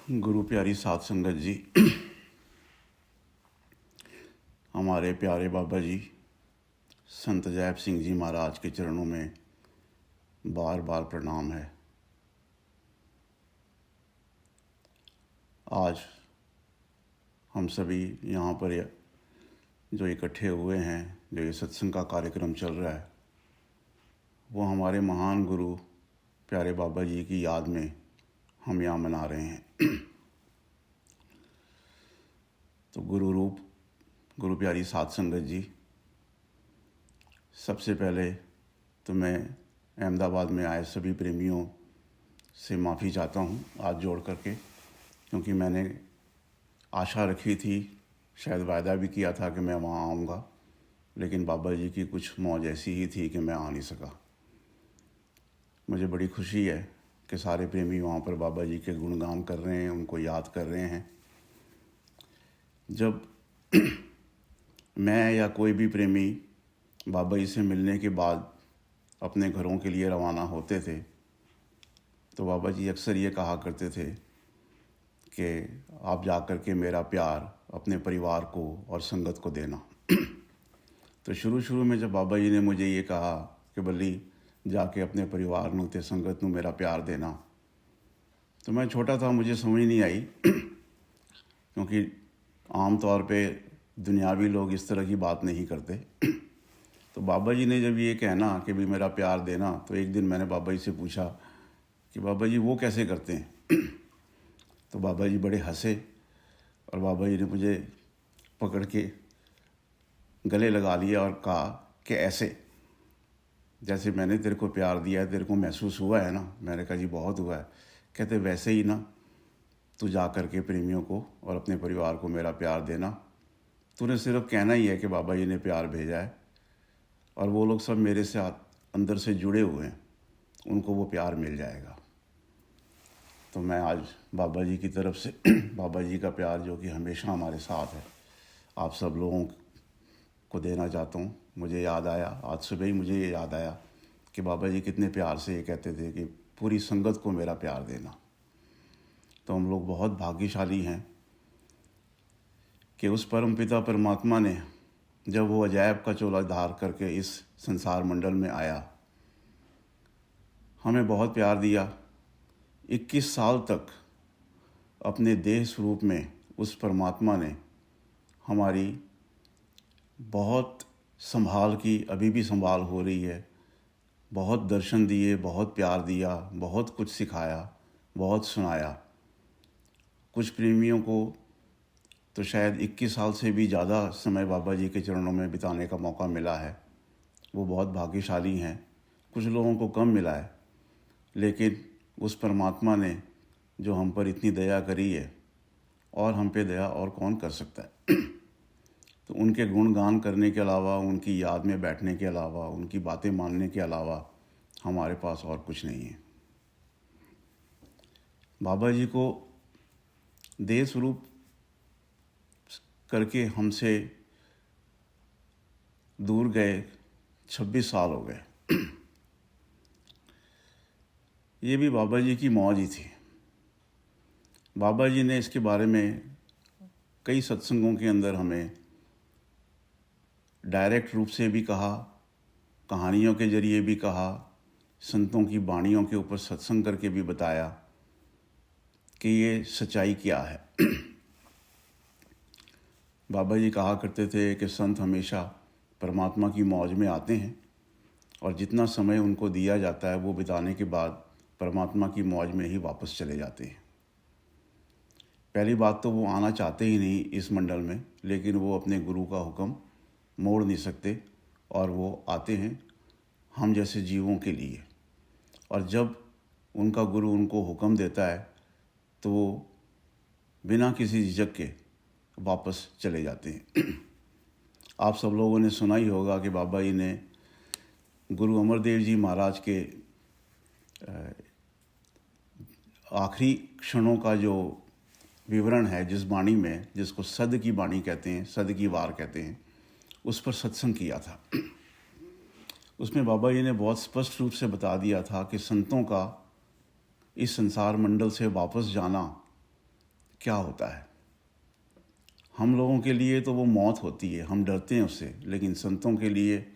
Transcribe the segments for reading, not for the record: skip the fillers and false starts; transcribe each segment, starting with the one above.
गुरु प्यारी साध संगत जी, हमारे प्यारे बाबा जी संत जैब सिंह जी महाराज के चरणों में बार बार प्रणाम है। आज हम सभी यहाँ पर जो इकट्ठे हुए हैं, जो ये सत्संग का कार्यक्रम चल रहा है, वो हमारे महान गुरु प्यारे बाबा जी की याद में हम यहाँ मना रहे हैं। तो गुरु रूप गुरु प्यारी साध संगत जी, सबसे पहले तो मैं अहमदाबाद में आए सभी प्रेमियों से माफ़ी चाहता हूँ हाथ जोड़ करके, क्योंकि मैंने आशा रखी थी, शायद वायदा भी किया था कि मैं वहाँ आऊँगा, लेकिन बाबा जी की कुछ मौज ऐसी ही थी कि मैं आ नहीं सका। मुझे बड़ी खुशी है कि सारे प्रेमी वहाँ पर बाबा जी के गुणगान कर रहे हैं, उनको याद कर रहे हैं। जब मैं या कोई भी प्रेमी बाबा जी से मिलने के बाद अपने घरों के लिए रवाना होते थे, तो बाबा जी अक्सर ये कहा करते थे कि आप जा कर के मेरा प्यार अपने परिवार को और संगत को देना। तो शुरू में जब बाबा जी ने मुझे ये कहा कि बल्ली जाके अपने परिवार नू ते संगत नू मेरा प्यार देना, तो मैं छोटा था, मुझे समझ नहीं आई, क्योंकि आम तौर पे दुनियावी लोग इस तरह की बात नहीं करते। तो बाबा जी ने जब ये कहना कि भी मेरा प्यार देना, तो एक दिन मैंने बाबा जी से पूछा कि बाबा जी वो कैसे करते हैं। तो बाबा जी बड़े हंसे और बाबा जी ने मुझे पकड़ के गले लगा लिया और कहा कि ऐसे, जैसे मैंने तेरे को प्यार दिया है, तेरे को महसूस हुआ है ना। मैंने कहा जी बहुत हुआ है। कहते वैसे ही ना तू जा कर के प्रेमियों को और अपने परिवार को मेरा प्यार देना। तूने सिर्फ कहना ही है कि बाबा जी ने प्यार भेजा है, और वो लोग सब मेरे से अंदर से जुड़े हुए हैं, उनको वो प्यार मिल जाएगा। तो मैं आज बाबा जी की तरफ से बाबा जी का प्यार जो कि हमेशा हमारे साथ है, आप सब लोगों को देना चाहता हूँ। मुझे याद आया, आज सुबह ही मुझे ये याद आया कि बाबा जी कितने प्यार से ये कहते थे कि पूरी संगत को मेरा प्यार देना। तो हम लोग बहुत भाग्यशाली हैं कि उस परमपिता परमात्मा ने जब वो अजायब का चोला धार करके इस संसार मंडल में आया, हमें बहुत प्यार दिया। 21 साल तक अपने देह स्वरूप में उस परमात्मा ने हमारी बहुत संभाल की, अभी भी संभाल हो रही है। बहुत दर्शन दिए, बहुत प्यार दिया, बहुत कुछ सिखाया, बहुत सुनाया। कुछ प्रेमियों को तो शायद 21 साल से भी ज़्यादा समय बाबा जी के चरणों में बिताने का मौका मिला है, वो बहुत भाग्यशाली हैं। कुछ लोगों को कम मिला है, लेकिन उस परमात्मा ने जो हम पर इतनी दया करी है, और हम पे दया और कौन कर सकता है। तो उनके गुणगान करने के अलावा, उनकी याद में बैठने के अलावा, उनकी बातें मानने के अलावा हमारे पास और कुछ नहीं है। बाबा जी को देह स्वरूप करके हमसे दूर गए 26 साल हो गए। ये भी बाबा जी की मौज ही थी। बाबा जी ने इसके बारे में कई सत्संगों के अंदर हमें डायरेक्ट रूप से भी कहा, कहानियों के जरिए भी कहा, संतों की वाणियों के ऊपर सत्संग करके भी बताया कि ये सच्चाई क्या है। बाबा जी कहा करते थे कि संत हमेशा परमात्मा की मौज में आते हैं, और जितना समय उनको दिया जाता है वो बिताने के बाद परमात्मा की मौज में ही वापस चले जाते हैं। पहली बात तो वो आना चाहते ही नहीं इस मंडल में, लेकिन वो अपने गुरु का हुक्म मोड़ नहीं सकते, और वो आते हैं हम जैसे जीवों के लिए। और जब उनका गुरु उनको हुक्म देता है तो वो बिना किसी झिझक के वापस चले जाते हैं। आप सब लोगों ने सुना ही होगा कि बाबा जी ने गुरु अमरदेव जी महाराज के आखिरी क्षणों का जो विवरण है, जिस वाणी में, जिसको सद की वाणी कहते हैं, सद की वार कहते हैं, उस पर सत्संग किया था। उसमें बाबा जी ने बहुत स्पष्ट रूप से बता दिया था कि संतों का इस संसार मंडल से वापस जाना क्या होता है। हम लोगों के लिए तो वो मौत होती है, हम डरते हैं उससे, लेकिन संतों के लिए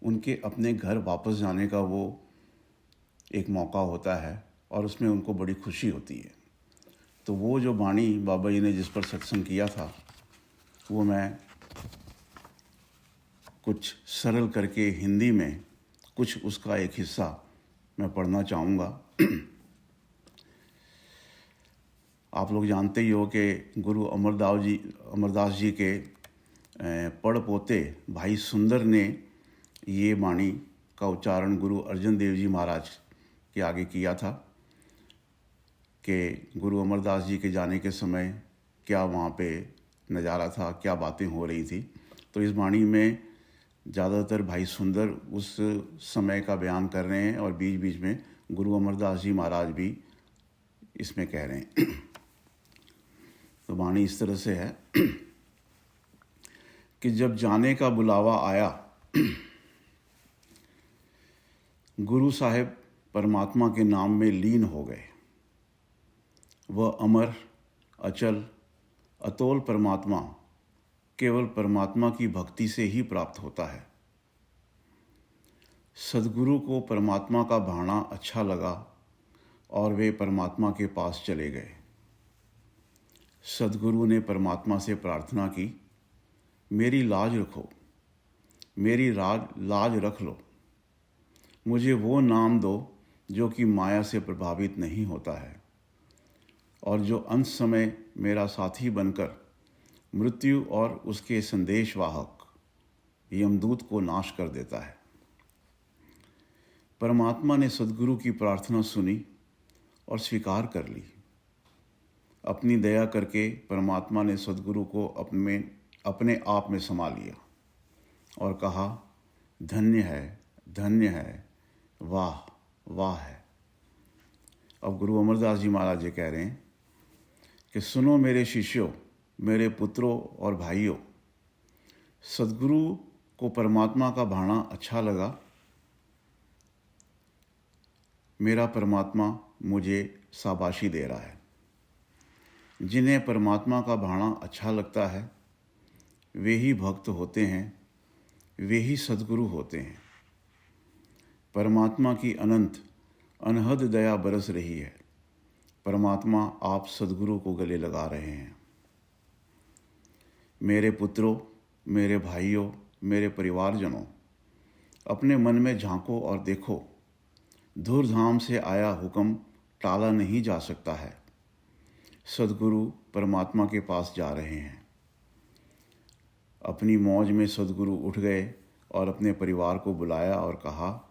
उनके अपने घर वापस जाने का वो एक मौका होता है और उसमें उनको बड़ी खुशी होती है। तो वो जो वाणी बाबा जी ने जिस पर सत्संग किया था, वो मैं कुछ सरल करके हिंदी में कुछ उसका एक हिस्सा मैं पढ़ना चाहूँगा। आप लोग जानते ही हो कि गुरु अमरदास जी के पड़ पोते भाई सुंदर ने ये वाणी का उच्चारण गुरु अर्जन देव जी महाराज के आगे किया था कि गुरु अमरदास जी के जाने के समय क्या वहाँ पे नज़ारा था, क्या बातें हो रही थी। तो इस वाणी में ज़्यादातर भाई सुंदर उस समय का बयान कर रहे हैं और बीच बीच में गुरु अमरदास जी महाराज भी इसमें कह रहे हैं। तो वाणी इस तरह से है कि जब जाने का बुलावा आया, गुरु साहिब परमात्मा के नाम में लीन हो गए। वह अमर, अचल, अतोल परमात्मा केवल परमात्मा की भक्ति से ही प्राप्त होता है। सद्गुरु को परमात्मा का भाना अच्छा लगा और वे परमात्मा के पास चले गए। सद्गुरु ने परमात्मा से प्रार्थना की, मेरी लाज रखो, मेरी लाज रख लो, मुझे वो नाम दो जो कि माया से प्रभावित नहीं होता है और जो अंत समय मेरा साथी बनकर मृत्यु और उसके संदेशवाहक यमदूत को नाश कर देता है। परमात्मा ने सद्गुरु की प्रार्थना सुनी और स्वीकार कर ली। अपनी दया करके परमात्मा ने सद्गुरु को अपने आप में समा लिया और कहा, धन्य है, धन्य है, वाह वाह है। अब गुरु अमरदास जी महाराज जी कह रहे हैं कि सुनो मेरे शिष्यों, मेरे पुत्रों और भाइयों, सद्गुरु को परमात्मा का भाना अच्छा लगा। मेरा परमात्मा मुझे शाबाशी दे रहा है। जिन्हें परमात्मा का भाना अच्छा लगता है वे ही भक्त होते हैं, वे ही सद्गुरु होते हैं। परमात्मा की अनंत अनहद दया बरस रही है। परमात्मा आप सद्गुरु को गले लगा रहे हैं। मेरे पुत्रों, मेरे भाइयों, मेरे परिवारजनों, अपने मन में झांको और देखो, धूमधाम से आया हुक्म टाला नहीं जा सकता है। सद्गुरु परमात्मा के पास जा रहे हैं। अपनी मौज में सद्गुरु उठ गए और अपने परिवार को बुलाया और कहा,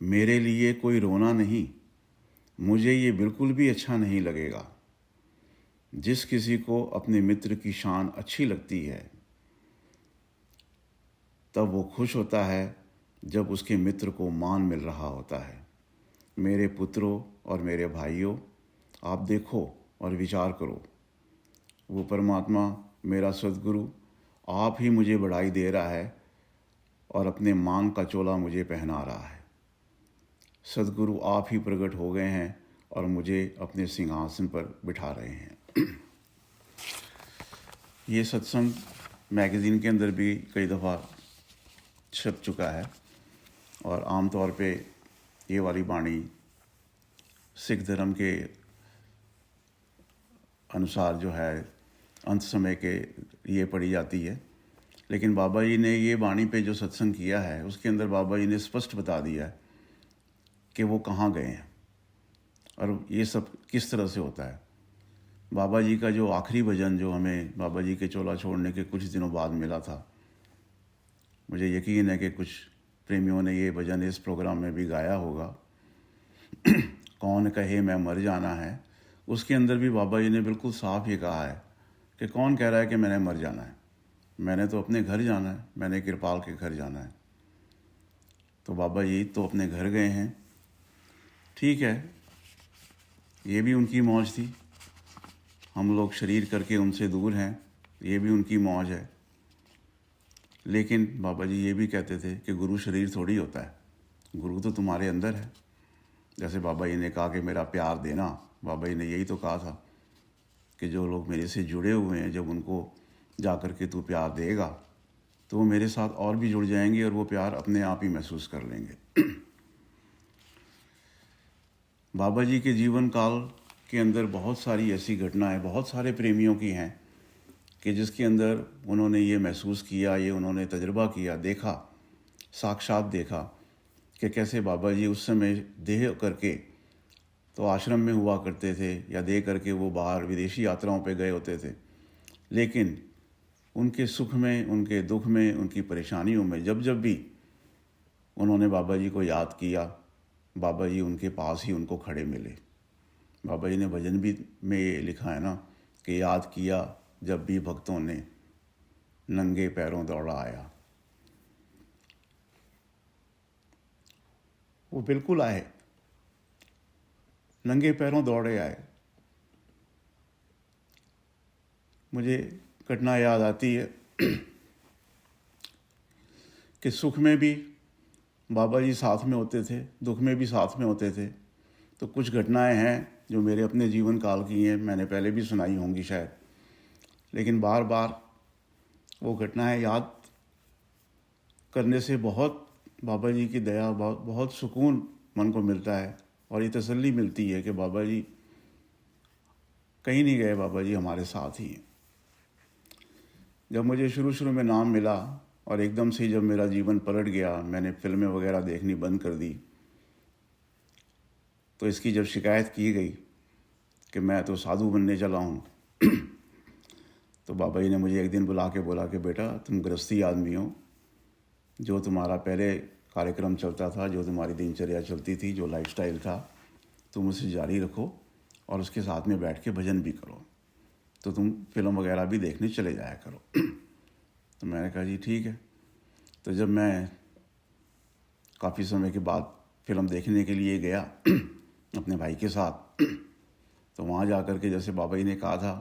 मेरे लिए कोई रोना नहीं, मुझे ये बिल्कुल भी अच्छा नहीं लगेगा। जिस किसी को अपने मित्र की शान अच्छी लगती है तब वो खुश होता है जब उसके मित्र को मान मिल रहा होता है। मेरे पुत्रों और मेरे भाइयों, आप देखो और विचार करो, वो परमात्मा मेरा सद्गुरु आप ही मुझे बढ़ाई दे रहा है और अपने मान का चोला मुझे पहना रहा है। सद्गुरु आप ही प्रकट हो गए हैं और मुझे अपने सिंहासन पर बिठा रहे हैं। ये सत्संग मैगज़ीन के अंदर भी कई दफ़ा छप चुका है और आम तौर पे ये वाली वाणी सिख धर्म के अनुसार जो है अंत समय के लिए पढ़ी जाती है। लेकिन बाबा जी ने ये वाणी पे जो सत्संग किया है उसके अंदर बाबा जी ने स्पष्ट बता दिया है कि वो कहाँ गए हैं और ये सब किस तरह से होता है। बाबा जी का जो आखिरी भजन जो हमें बाबा जी के चोला छोड़ने के कुछ दिनों बाद मिला था, मुझे यकीन है कि कुछ प्रेमियों ने ये भजन इस प्रोग्राम में भी गाया होगा। कौन कहे मैं मर जाना है, उसके अंदर भी बाबा जी ने बिल्कुल साफ ये कहा है कि कौन कह रहा है कि मैंने मर जाना है, मैंने तो अपने घर जाना है, मैंने कृपाल के घर जाना है। तो बाबा जी तो अपने घर गए हैं, ठीक है, ये भी उनकी मौज थी। हम लोग शरीर करके उनसे दूर हैं, ये भी उनकी मौज है। लेकिन बाबा जी ये भी कहते थे कि गुरु शरीर थोड़ी होता है, गुरु तो तुम्हारे अंदर है। जैसे बाबा जी ने कहा कि मेरा प्यार देना, बाबा जी ने यही तो कहा था कि जो लोग मेरे से जुड़े हुए हैं, जब उनको जा कर के तू प्यार देगा तो वो मेरे साथ और भी जुड़ जाएंगे और वो प्यार अपने आप ही महसूस कर लेंगे। बाबा जी के जीवन काल के अंदर बहुत सारी ऐसी घटनाएं बहुत सारे प्रेमियों की हैं कि जिसके अंदर उन्होंने ये महसूस किया, ये उन्होंने तजुर्बा किया, देखा, साक्षात देखा कि कैसे बाबा जी उस समय देह करके तो आश्रम में हुआ करते थे या दे करके वो बाहर विदेशी यात्राओं पे गए होते थे, लेकिन उनके सुख में, उनके दुख में, उनकी परेशानियों में जब जब भी उन्होंने बाबा जी को याद किया, बाबा जी उनके पास ही उनको खड़े मिले। बाबा जी ने भजन भी में ये लिखा है ना कि याद किया जब भी भक्तों ने, नंगे पैरों दौड़ा आया। वो बिल्कुल आए, नंगे पैरों दौड़े आए। मुझे घटना याद आती है कि सुख में भी बाबा जी साथ में होते थे, दुख में भी साथ में होते थे। तो कुछ घटनाएं हैं जो मेरे अपने जीवन काल की हैं, मैंने पहले भी सुनाई होंगी शायद, लेकिन बार बार वो घटनाएं याद करने से बहुत बाबा जी की दया, बहुत सुकून मन को मिलता है और ये तसल्ली मिलती है कि बाबा जी कहीं नहीं गए, बाबा जी हमारे साथ ही हैं। जब मुझे शुरू शुरू में नाम मिला और एकदम से जब मेरा जीवन पलट गया, मैंने फिल्में वगैरह देखनी बंद कर दी, तो इसकी जब शिकायत की गई कि मैं तो साधु बनने चला हूँ तो बाबा जी ने मुझे एक दिन बुला के बोला कि बेटा तुम गृहस्थी आदमी हो, जो तुम्हारा पहले कार्यक्रम चलता था, जो तुम्हारी दिनचर्या चलती थी, जो लाइफस्टाइल था, तुम उसे जारी रखो और उसके साथ में बैठ के भजन भी करो, तो तुम फिल्म वगैरह भी देखने चले जाया करो। तो मैंने कहा जी ठीक है। तो जब मैं काफ़ी समय के बाद फिल्म देखने के लिए गया अपने भाई के साथ, तो वहाँ जा कर के जैसे बाबा जी ने कहा था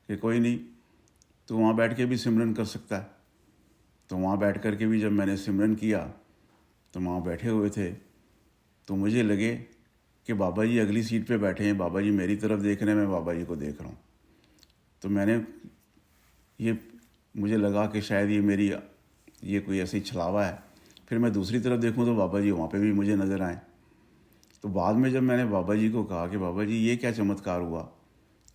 कि कोई नहीं, तो वहाँ बैठ के भी सिमरन कर सकता है। तो वहाँ बैठ कर के भी जब मैंने सिमरन किया तो वहाँ बैठे हुए थे, तो मुझे लगे कि बाबा जी अगली सीट पे बैठे हैं, बाबा जी मेरी तरफ देख रहे हैं, मैं बाबा जी को देख रहा हूँ। तो मुझे लगा कि शायद ये कोई ऐसी छलावा है। फिर मैं दूसरी तरफ देखूं तो बाबा जी वहाँ पे भी मुझे नज़र आए। तो बाद में जब मैंने बाबा जी को कहा कि बाबा जी ये क्या चमत्कार हुआ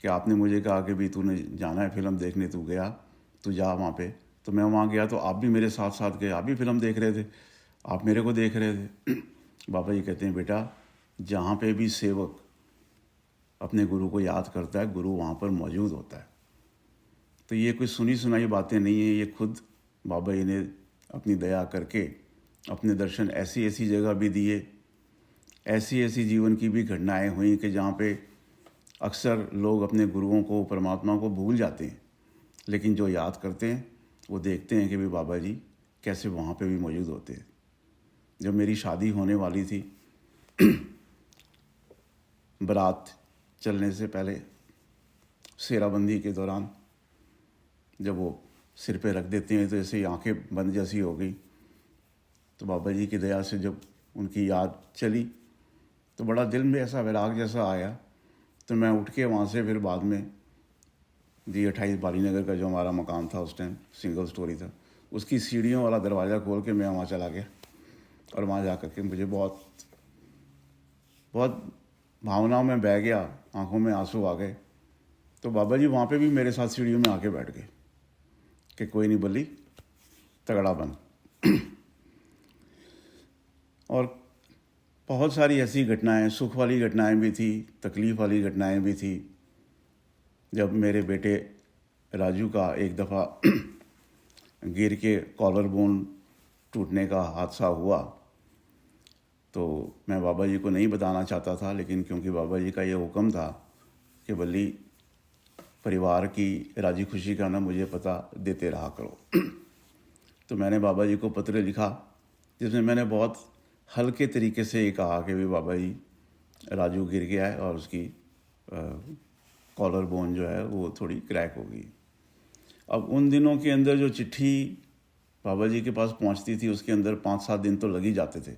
कि आपने मुझे कहा कि भी तूने जाना है फिल्म देखने, तू गया, तू जा वहाँ पे। तो मैं वहाँ गया तो आप भी मेरे साथ साथ गए, आप भी फिल्म देख रहे थे, आप मेरे को देख रहे थे। बाबा जी कहते हैं बेटा जहाँ पे भी सेवक अपने गुरु को याद करता है, गुरु वहाँ पर मौजूद होता है। तो ये कोई सुनी सुनाई बातें नहीं है, ये खुद बाबा जी ने अपनी दया करके अपने दर्शन ऐसी ऐसी जगह भी दिए, ऐसी ऐसी जीवन की भी घटनाएं हुई कि जहाँ पे अक्सर लोग अपने गुरुओं को, परमात्मा को भूल जाते हैं, लेकिन जो याद करते हैं वो देखते हैं कि भी बाबा जी कैसे वहाँ पे भी मौजूद होते हैं। जब मेरी शादी होने वाली थी, बारात चलने से पहले सेराबंदी के दौरान जब वो सिर पे रख देते हैं तो ऐसे ही आंखें बंद जैसी हो गई। तो बाबा जी की दया से जब उनकी याद चली तो बड़ा दिल में ऐसा वैराग जैसा आया। तो मैं उठ के वहाँ से फिर बाद में जी 28 बालीनगर का जो हमारा मकान था उस टाइम, सिंगल स्टोरी था, उसकी सीढ़ियों वाला दरवाज़ा खोल के मैं वहाँ चला गया और वहाँ जा कर के मुझे बहुत बहुत भावनाओं में बह गया, आंखों में आंसू आ गए। तो बाबा जी वहाँ पे भी मेरे साथ सीढ़ियों में आके बैठ गए कि कोई नहीं बल्ली, तगड़ा बन। और बहुत सारी ऐसी घटनाएं, सुख वाली घटनाएं भी थी, तकलीफ़ वाली घटनाएं भी थी। जब मेरे बेटे राजू का एक दफ़ा गिर के कॉलर बोन टूटने का हादसा हुआ, तो मैं बाबा जी को नहीं बताना चाहता था, लेकिन क्योंकि बाबा जी का ये हुक्म था कि बल्ली परिवार की राजी खुशी का ना मुझे पता देते रहा करो। तो मैंने बाबा जी को पत्र लिखा जिसमें मैंने बहुत हल्के तरीके से ये कहा कि भी बाबा जी राजू गिर गया है और उसकी कॉलर बोन जो है वो थोड़ी क्रैक हो गई। अब उन दिनों के अंदर जो चिट्ठी बाबा जी के पास पहुंचती थी उसके अंदर 5-7 दिन तो लग ही जाते थे,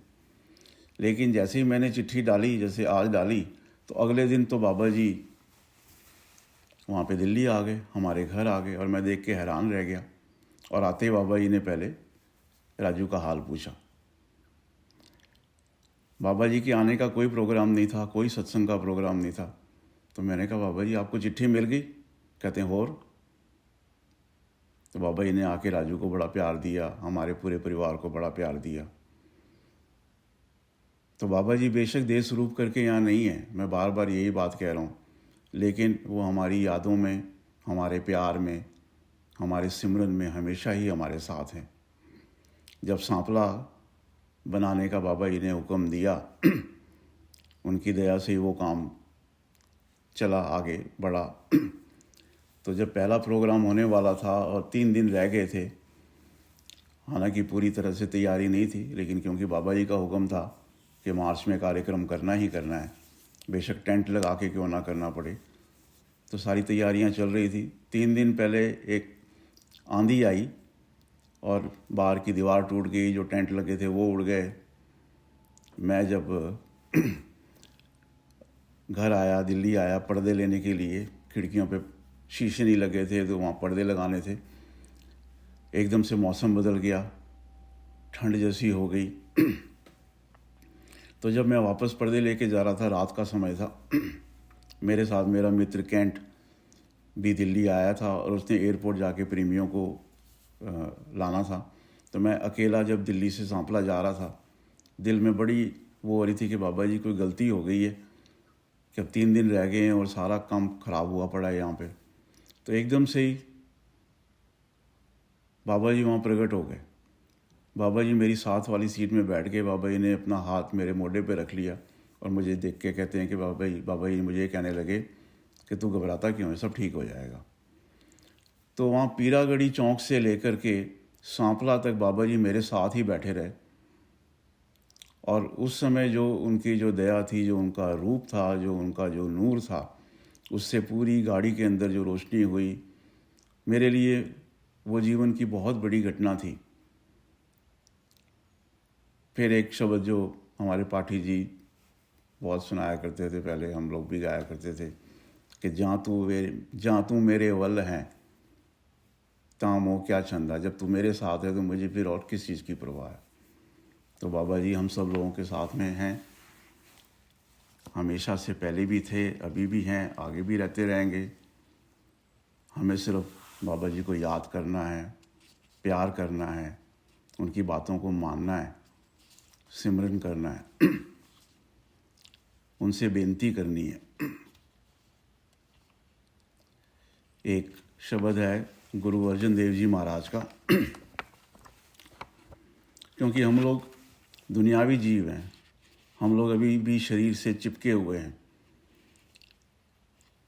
लेकिन जैसे ही मैंने चिट्ठी डाली, जैसे आज डाली, तो अगले दिन तो बाबा जी वहाँ पे दिल्ली आ गए, हमारे घर आ गए, और मैं देख के हैरान रह गया। और आते ही बाबा जी ने पहले राजू का हाल पूछा। बाबा जी के आने का कोई प्रोग्राम नहीं था, कोई सत्संग का प्रोग्राम नहीं था। तो मैंने कहा, बाबा जी आपको चिट्ठी मिल गई? कहते हैं और। तो बाबा जी ने आके राजू को बड़ा प्यार दिया, हमारे पूरे परिवार को बड़ा प्यार दिया। तो बाबा जी बेशक देह स्वरूप करके यहाँ नहीं है, मैं बार बार यही बात कह रहा हूँ, लेकिन वो हमारी यादों में, हमारे प्यार में, हमारे सिमरन में हमेशा ही हमारे साथ हैं। जब सांपला बनाने का बाबा जी ने हुक्म दिया, उनकी दया से ही वो काम चला, आगे बढ़ा। तो जब पहला प्रोग्राम होने वाला था और 3 दिन रह गए थे, हालांकि पूरी तरह से तैयारी नहीं थी, लेकिन क्योंकि बाबा जी का हुक्म था कि मार्च में कार्यक्रम करना ही करना है, बेशक टेंट लगा के क्यों ना करना पड़े, तो सारी तैयारियां चल रही थी। 3 दिन पहले एक आंधी आई और बाहर की दीवार टूट गई, जो टेंट लगे थे वो उड़ गए। मैं जब घर आया, दिल्ली आया पर्दे लेने के लिए, खिड़कियों पे शीशे नहीं लगे थे तो वहाँ पर्दे लगाने थे। एकदम से मौसम बदल गया, ठंड जैसी हो गई। तो जब मैं वापस पर्दे लेके जा रहा था, रात का समय था, मेरे साथ मेरा मित्र कैंट भी दिल्ली आया था और उसने एयरपोर्ट जाके प्रेमियों को लाना था। तो मैं अकेला जब दिल्ली से सांपला जा रहा था, दिल में बड़ी वो हो रही थी कि बाबा जी कोई गलती हो गई है कि अब 3 दिन रह गए हैं और सारा काम ख़राब हुआ पड़ा है यहाँ पे। तो एकदम से ही बाबा जी वहाँ प्रकट हो गए। बाबा जी मेरी साथ वाली सीट में बैठ गए। बाबा जी ने अपना हाथ मेरे मोढे पे रख लिया और मुझे देख के कहते हैं कि बाबा जी मुझे कहने लगे कि तू घबराता क्यों है, सब ठीक हो जाएगा। तो वहाँ पीरागढ़ी चौक से लेकर के सांपला तक बाबा जी मेरे साथ ही बैठे रहे। और उस समय जो उनकी जो दया थी, जो उनका रूप था, जो उनका जो नूर था, उससे पूरी गाड़ी के अंदर जो रोशनी हुई, मेरे लिए वो जीवन की बहुत बड़ी घटना थी। फिर एक शब्द जो हमारे पाठी जी बहुत सुनाया करते थे, पहले हम लोग भी गाया करते थे कि जहाँ तू मेरे वल हैं तामो क्या चंदा। जब तू मेरे साथ है तो मुझे फिर और किस चीज़ की परवाह है। तो बाबा जी हम सब लोगों के साथ में हैं, हमेशा से पहले भी थे, अभी भी हैं, आगे भी रहते रहेंगे। हमें सिर्फ बाबा जी को याद करना है, प्यार करना है, उनकी बातों को मानना है, सिमरन करना है, उनसे बेनती करनी है। एक शब्द है गुरु अर्जन देव जी महाराज का। क्योंकि हम लोग दुनियावी जीव हैं, हम लोग अभी भी शरीर से चिपके हुए हैं,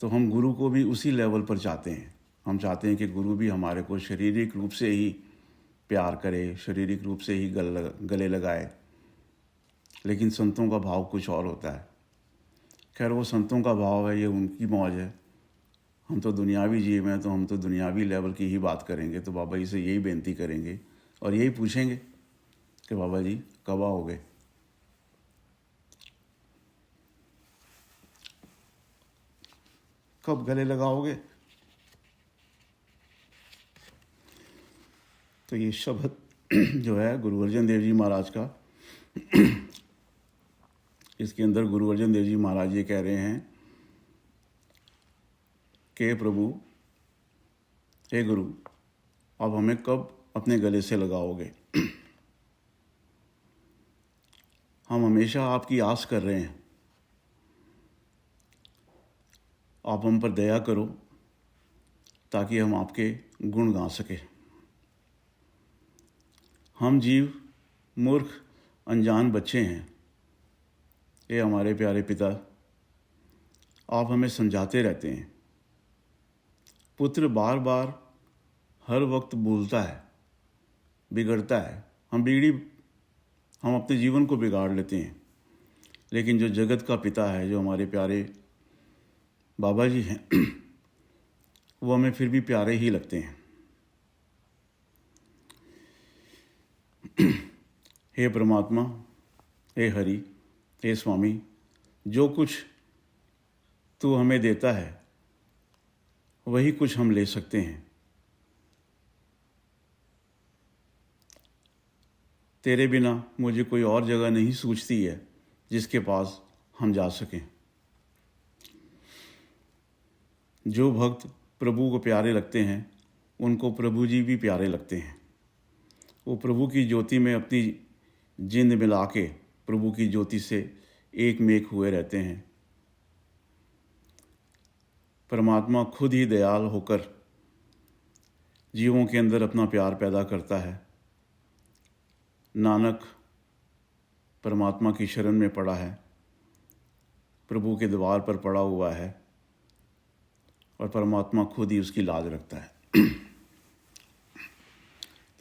तो हम गुरु को भी उसी लेवल पर चाहते हैं। हम चाहते हैं कि गुरु भी हमारे को शारीरिक रूप से ही प्यार करे, शारीरिक रूप से ही गले लगाए, लेकिन संतों का भाव कुछ और होता है। खैर वो संतों का भाव है, ये उनकी मौज है। हम तो दुनियावी जीव हैं, तो हम तो दुनियावी लेवल की ही बात करेंगे। तो बाबा जी से यही बेनती करेंगे और यही पूछेंगे कि बाबा जी कब आओगे, कब गले लगाओगे। तो ये शब्द जो है गुरु अर्जन देव जी महाराज का, इसके अंदर गुरु अर्जन देव जी महाराज ये कह रहे हैं कि प्रभु, हे गुरु, अब हमें कब अपने गले से लगाओगे। हम हमेशा आपकी आस कर रहे हैं, आप हम पर दया करो ताकि हम आपके गुण गा सकें। हम जीव मूर्ख अनजान बच्चे हैं, ये हमारे प्यारे पिता, आप हमें समझाते रहते हैं। पुत्र बार बार हर वक्त भूलता है, बिगड़ता है, हम अपने जीवन को बिगाड़ लेते हैं। लेकिन जो जगत का पिता है, जो हमारे प्यारे बाबा जी हैं, वो हमें फिर भी प्यारे ही लगते हैं। हे परमात्मा, हे हरि, हे स्वामी, जो कुछ तू हमें देता है वही कुछ हम ले सकते हैं। तेरे बिना मुझे कोई और जगह नहीं सूझती है जिसके पास हम जा सकें। जो भक्त प्रभु को प्यारे लगते हैं उनको प्रभु जी भी प्यारे लगते हैं। वो प्रभु की ज्योति में अपनी जिंद मिला के प्रभु की ज्योति से एक मेक हुए रहते हैं। परमात्मा खुद ही दयाल होकर जीवों के अंदर अपना प्यार पैदा करता है। नानक परमात्मा की शरण में पड़ा है, प्रभु के द्वार पर पड़ा हुआ है और परमात्मा खुद ही उसकी लाज रखता है।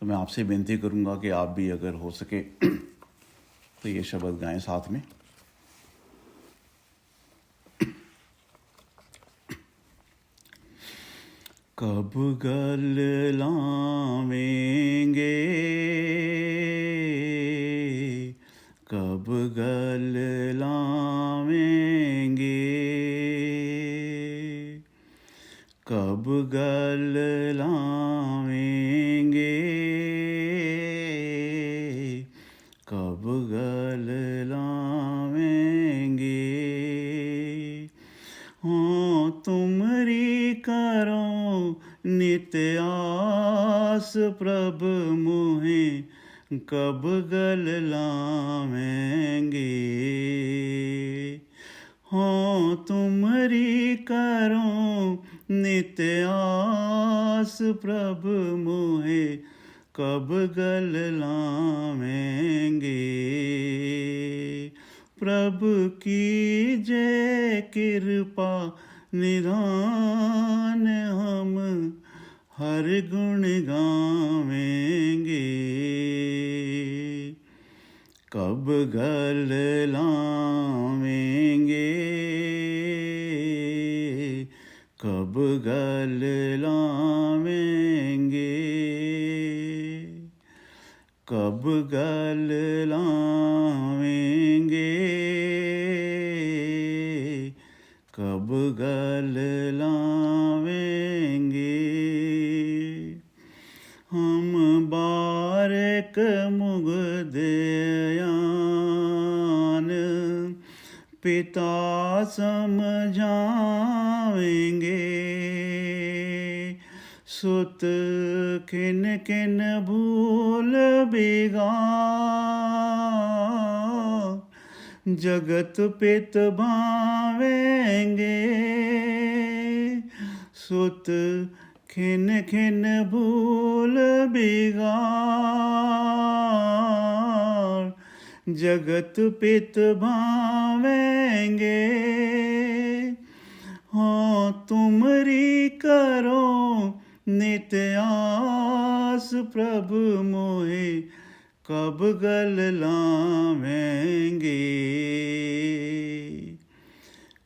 तो मैं आपसे विनती करूंगा कि आप भी अगर हो सके तो ये शब्द गाएं साथ में। कब गल लावेंगे, कब गल लावेंगे, कब गल लावेंगे, कब गल लावेंगे। हाँ तुमरी करो नित्य आस प्रभ मोहे, कब गल लावेंगे। हाँ तुमरी करो नित्य आस प्रभ मोहे, कब गल लावेंगे। प्रभु की जय कृपा निधान हम हर गुण गावेंगे। कब गल लावेंगे, कब गल लावेंगे, कब गल लावेंगे, कब गल लावेंगे। हम बारक मुग्धयान पिता समझावेंगे, सुत खिन खिन भूल बिगाड़, जगत पित भावेंगे। सुत खिन खिन भूल बिगाड़, जगत पित भावेंगे। हाँ तुमरी करो नित्य आस प्रभु मोहे, कब गल लावेंगे।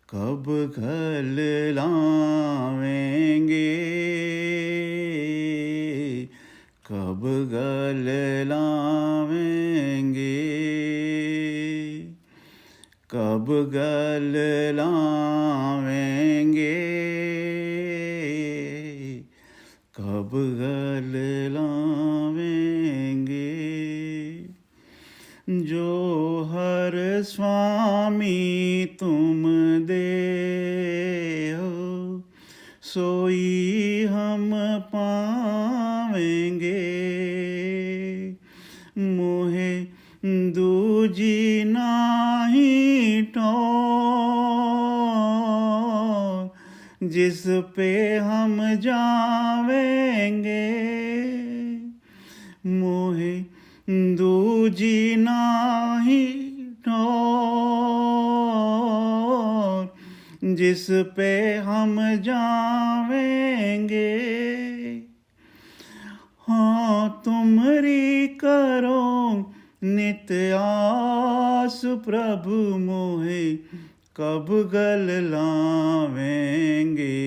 कब गल लावेंगे, कब गल लावेंगे, कब गल लावेंगे, कब गल लावेंगे। जो हर स्वामी तुम दे हो, सोई हम पावेंगे। मोहे दूजी नाही टोर, जिस पे हम जावेंगे। मोहे दूजी नाही टोर, जिस पे हम जावेंगे। हाँ तुमरी करो नित्य आस प्रभु मोहे, कब गल लावेंगे।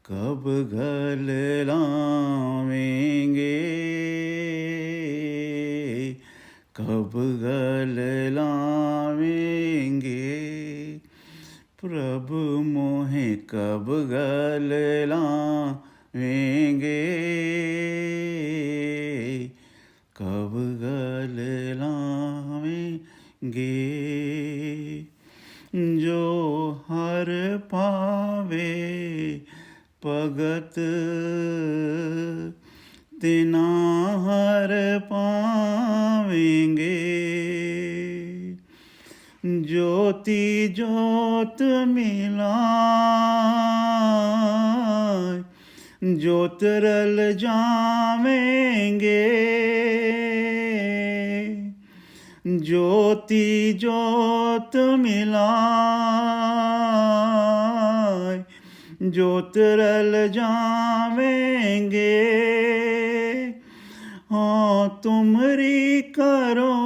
कब गल लावेंगे, कब गल लावेंगे। प्रभु मोहे कब गल लावेंगे, कब गल लावेंगे। जो हर पावे भगत तिना हर पावेंगे। ज्योति ज्योत मिलाए, ज्योत रल जावेंगे। ज्योति ज्योत मिलाए, ज्योत रल जावेंगे। हाँ तुमरी करो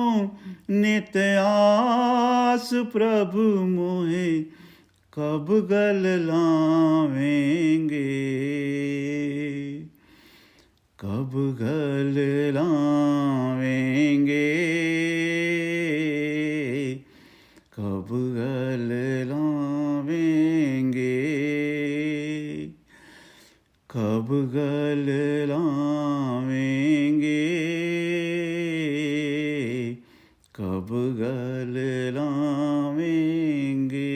नित आस, प्रभु मोहे कब गल लावेंगे, कब गल लावेंगे, कब गल लावेंगे, कब गल लावेंगे, कब गल लावेंगे।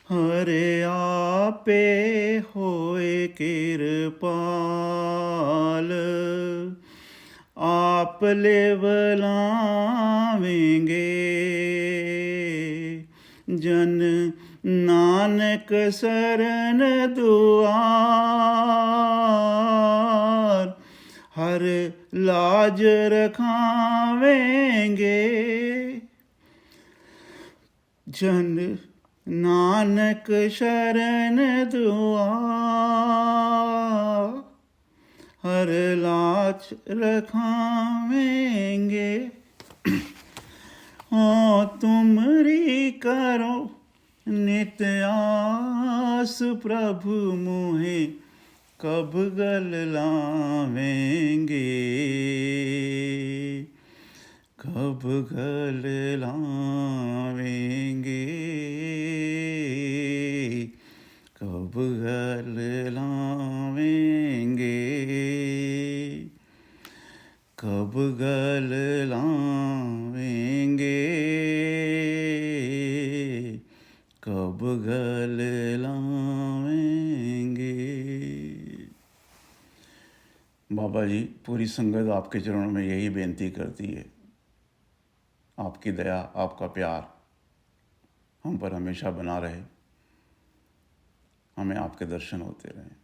हरे आपे होए कृपाल, आप लेवलावेंगे। जन नानक शरण दुआर, हर लाज रखावेंगे। जन नानक शरण दुआर, हर लाज रखावेंगे। हाँ तुमरी करो नित आस, प्रभु मोहे कब गल लावेंगे, कब गल लावेंगे, कब गल लावेंगे, कब गल लावेंगे, कब गल लावेंगे। बाबा जी पूरी संगत आपके चरणों में यही बेनती करती है, आपकी दया आपका प्यार हम पर हमेशा बना रहे, हमें आपके दर्शन होते रहें।